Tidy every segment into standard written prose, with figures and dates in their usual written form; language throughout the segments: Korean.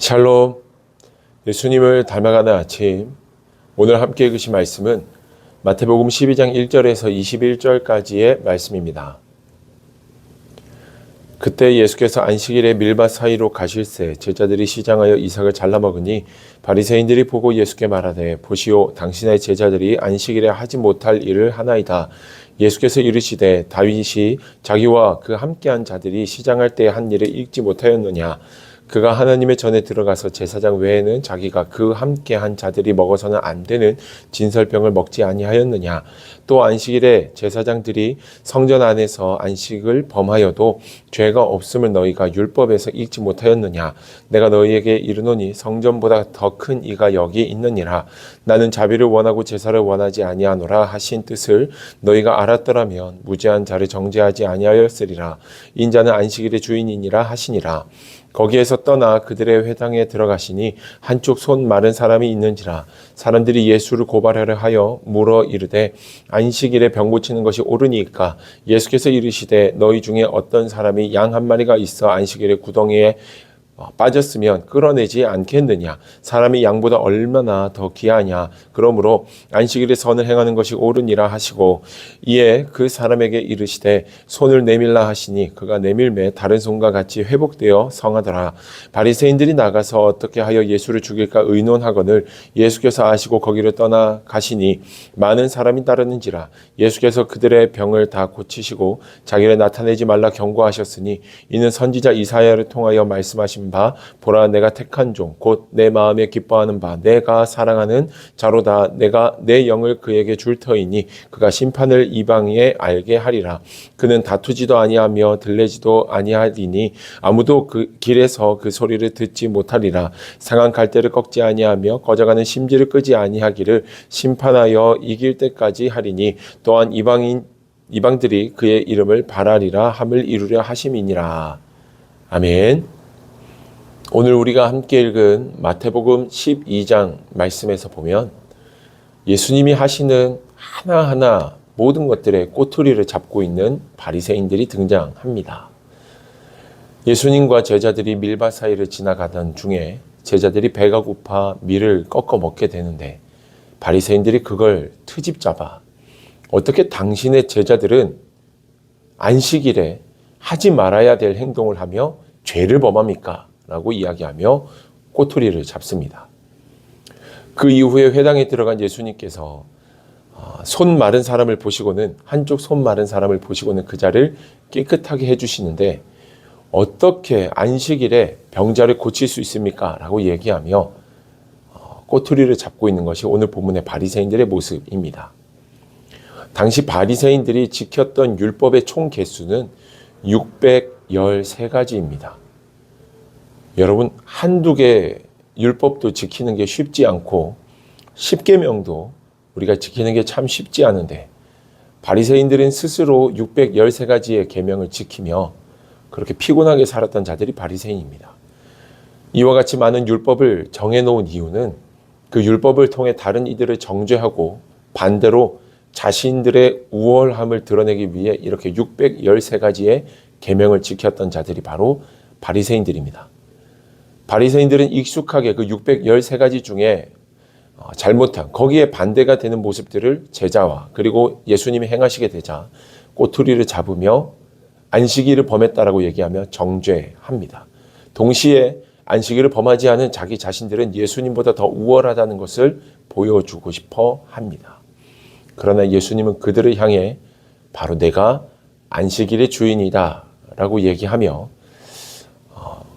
샬롬, 예수님을 닮아가는 아침. 오늘 함께 읽으신 말씀은 마태복음 12장 1절에서 21절까지의 말씀입니다. 그때 예수께서 안식일에 밀밭 사이로 가실새 제자들이 시장하여 이삭을 잘라 먹으니 바리새인들이 보고 예수께 말하되 보시오, 당신의 제자들이 안식일에 하지 못할 일을 하나이다. 예수께서 이르시되 다윗이 자기와 그 함께한 자들이 시장할 때 한 일을 읽지 못하였느냐? 그가 하나님의 전에 들어가서 제사장 외에는 자기가 그 함께한 자들이 먹어서는 안 되는 진설병을 먹지 아니하였느냐? 또 안식일에 제사장들이 성전 안에서 안식을 범하여도 죄가 없음을 너희가 율법에서 읽지 못하였느냐? 내가 너희에게 이르노니 성전보다 더 큰 이가 여기 있느니라. 나는 자비를 원하고 제사를 원하지 아니하노라 하신 뜻을 너희가 알았더라면 무죄한 자를 정죄하지 아니하였으리라. 인자는 안식일의 주인이니라 하시니라. 거기에서 떠나 그들의 회당에 들어가시니 한쪽 손 마른 사람이 있는지라. 사람들이 예수를 고발하려 하여 물어 이르되 안식일에 병 고치는 것이 옳으니까? 예수께서 이르시되 너희 중에 어떤 사람이 양 한 마리가 있어 안식일에 구덩이에 빠졌으면 끌어내지 않겠느냐? 사람이 양보다 얼마나 더 귀하냐? 그러므로 안식일에 선을 행하는 것이 옳으니라 하시고 이에 그 사람에게 이르시되 손을 내밀라 하시니 그가 내밀매 다른 손과 같이 회복되어 성하더라. 바리새인들이 나가서 어떻게 하여 예수를 죽일까 의논하거늘 예수께서 아시고 거기로 떠나 가시니 많은 사람이 따르는지라. 예수께서 그들의 병을 다 고치시고 자기를 나타내지 말라 경고하셨으니 이는 선지자 이사야를 통하여 말씀하신 바 보라, 내가 택한 종 곧 내 마음에 기뻐하는 바 내가 사랑하는 자로다. 내가 내 영을 그에게 줄 터이니 그가 심판을 이방에 알게 하리라. 그는 다투지도 아니하며 들레지도 아니하리니 아무도 그 길에서 그 소리를 듣지 못하리라. 상한 갈대를 꺾지 아니하며 꺼져가는 심지를 끄지 아니하기를 심판하여 이길 때까지 하리니 또한 이방들이 그의 이름을 바라리라 함을 이루려 하심이니라. 아멘. 오늘 우리가 함께 읽은 마태복음 12장 말씀에서 보면 예수님이 하시는 하나하나 모든 것들의 꼬투리를 잡고 있는 바리새인들이 등장합니다. 예수님과 제자들이 밀밭 사이를 지나가던 중에 제자들이 배가 고파 밀을 꺾어 먹게 되는데 바리새인들이 그걸 트집 잡아 어떻게 당신의 제자들은 안식일에 하지 말아야 될 행동을 하며 죄를 범합니까? 라고 이야기하며 꼬투리를 잡습니다. 그 이후에 회당에 들어간 예수님께서 손 마른 사람을 보시고는 한쪽 손 마른 사람을 보시고는 그 자를 깨끗하게 해주시는데 어떻게 안식일에 병자를 고칠 수 있습니까? 라고 얘기하며 꼬투리를 잡고 있는 것이 오늘 본문의 바리새인들의 모습입니다. 당시 바리새인들이 지켰던 율법의 총 개수는 613가지입니다. 여러분, 한두 개 율법도 지키는 게 쉽지 않고 10계명도 우리가 지키는 게 참 쉽지 않은데 바리새인들은 스스로 613가지의 계명을 지키며 그렇게 피곤하게 살았던 자들이 바리새인입니다. 이와 같이 많은 율법을 정해놓은 이유는 그 율법을 통해 다른 이들을 정죄하고 반대로 자신들의 우월함을 드러내기 위해 이렇게 613가지의 계명을 지켰던 자들이 바로 바리새인들입니다. 바리새인들은 익숙하게 그 613가지 중에 잘못한 거기에 반대가 되는 모습들을 제자와 그리고 예수님이 행하시게 되자 꼬투리를 잡으며 안식일을 범했다라고 얘기하며 정죄합니다. 동시에 안식일을 범하지 않은 자기 자신들은 예수님보다 더 우월하다는 것을 보여주고 싶어 합니다. 그러나 예수님은 그들을 향해 바로 내가 안식일의 주인이다 라고 얘기하며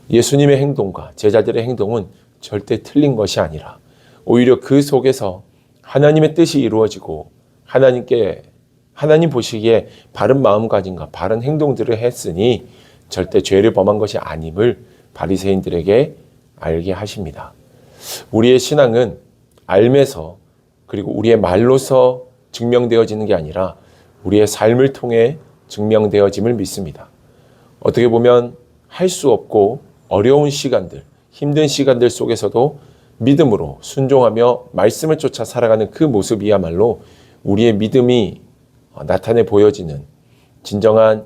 예수님의 행동과 제자들의 행동은 절대 틀린 것이 아니라 오히려 그 속에서 하나님의 뜻이 이루어지고 하나님 보시기에 바른 마음가짐과 바른 행동들을 했으니 절대 죄를 범한 것이 아님을 바리새인들에게 알게 하십니다. 우리의 신앙은 알면서 그리고 우리의 말로서 증명되어지는 게 아니라 우리의 삶을 통해 증명되어짐을 믿습니다. 어떻게 보면 할 수 없고 어려운 시간들, 힘든 시간들 속에서도 믿음으로 순종하며 말씀을 쫓아 살아가는 그 모습이야말로 우리의 믿음이 나타내 보여지는 진정한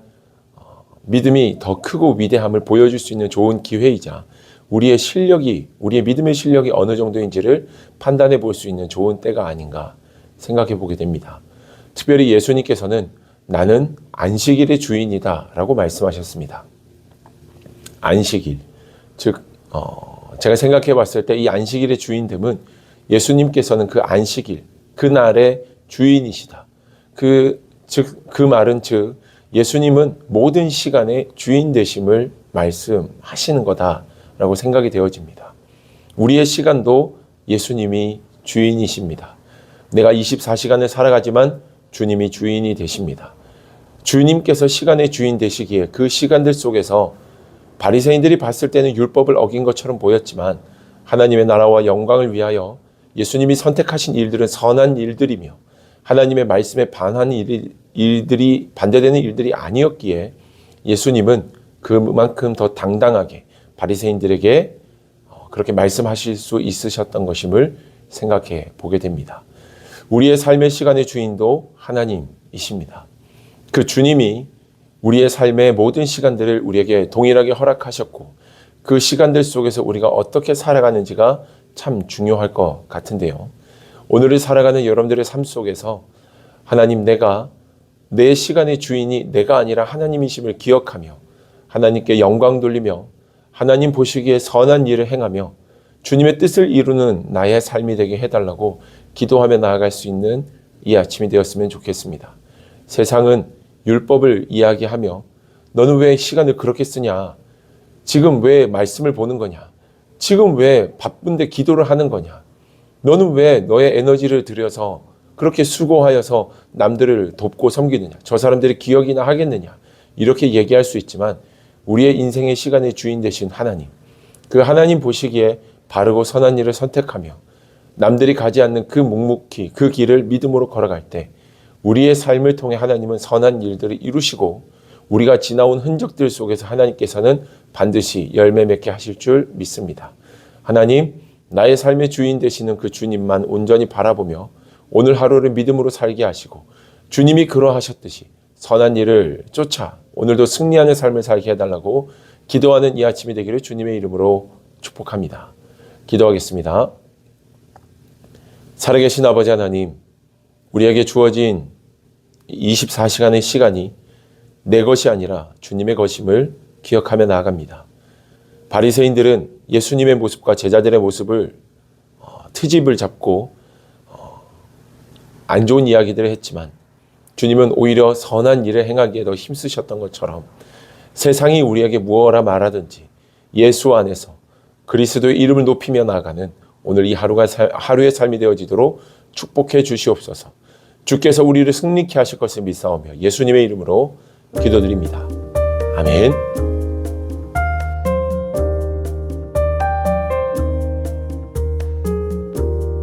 믿음이 더 크고 위대함을 보여줄 수 있는 좋은 기회이자 우리의 실력이, 우리의 믿음의 실력이 어느 정도인지를 판단해 볼 수 있는 좋은 때가 아닌가 생각해 보게 됩니다. 특별히 예수님께서는 나는 안식일의 주인이다 라고 말씀하셨습니다. 안식일, 즉 제가 생각해 봤을 때 이 안식일의 주인됨은 예수님께서는 그 안식일, 그날의 주인이시다. 그 말은 즉 예수님은 모든 시간의 주인 되심을 말씀하시는 거다라고 생각이 되어집니다. 우리의 시간도 예수님이 주인이십니다. 내가 24시간을 살아가지만 주님이 주인이 되십니다. 주님께서 시간의 주인 되시기에 그 시간들 속에서 바리새인들이 봤을 때는 율법을 어긴 것처럼 보였지만 하나님의 나라와 영광을 위하여 예수님이 선택하신 일들은 선한 일들이며 하나님의 말씀에 반대되는 일들이 아니었기에 예수님은 그만큼 더 당당하게 바리새인들에게 그렇게 말씀하실 수 있으셨던 것임을 생각해 보게 됩니다. 우리의 삶의 시간의 주인도 하나님이십니다. 그 주님이 우리의 삶의 모든 시간들을 우리에게 동일하게 허락하셨고 그 시간들 속에서 우리가 어떻게 살아가는지가 참 중요할 것 같은데요. 오늘을 살아가는 여러분들의 삶 속에서 하나님, 내가 내 시간의 주인이 내가 아니라 하나님이심을 기억하며 하나님께 영광 돌리며 하나님 보시기에 선한 일을 행하며 주님의 뜻을 이루는 나의 삶이 되게 해달라고 기도하며 나아갈 수 있는 이 아침이 되었으면 좋겠습니다. 세상은 율법을 이야기하며 너는 왜 시간을 그렇게 쓰냐? 지금 왜 말씀을 보는 거냐? 지금 왜 바쁜데 기도를 하는 거냐? 너는 왜 너의 에너지를 들여서 그렇게 수고하여서 남들을 돕고 섬기느냐? 저 사람들이 기억이나 하겠느냐? 이렇게 얘기할 수 있지만 우리의 인생의 시간의 주인 되신 하나님, 그 하나님 보시기에 바르고 선한 일을 선택하며 남들이 가지 않는 그 묵묵히 그 길을 믿음으로 걸어갈 때 우리의 삶을 통해 하나님은 선한 일들을 이루시고 우리가 지나온 흔적들 속에서 하나님께서는 반드시 열매 맺게 하실 줄 믿습니다. 하나님, 나의 삶의 주인 되시는 그 주님만 온전히 바라보며 오늘 하루를 믿음으로 살게 하시고 주님이 그러하셨듯이 선한 일을 쫓아 오늘도 승리하는 삶을 살게 해달라고 기도하는 이 아침이 되기를 주님의 이름으로 축복합니다. 기도하겠습니다. 살아계신 아버지 하나님, 우리에게 주어진 24시간의 시간이 내 것이 아니라 주님의 것임을 기억하며 나아갑니다. 바리새인들은 예수님의 모습과 제자들의 모습을 트집을 잡고 안 좋은 이야기들을 했지만 주님은 오히려 선한 일을 행하기에 더 힘쓰셨던 것처럼 세상이 우리에게 무엇라 말하든지 예수 안에서 그리스도의 이름을 높이며 나아가는 오늘 이 하루의 삶이 되어지도록 축복해 주시옵소서. 주께서 우리를 승리케 하실 것을 믿사오며 예수님의 이름으로 기도드립니다. 아멘.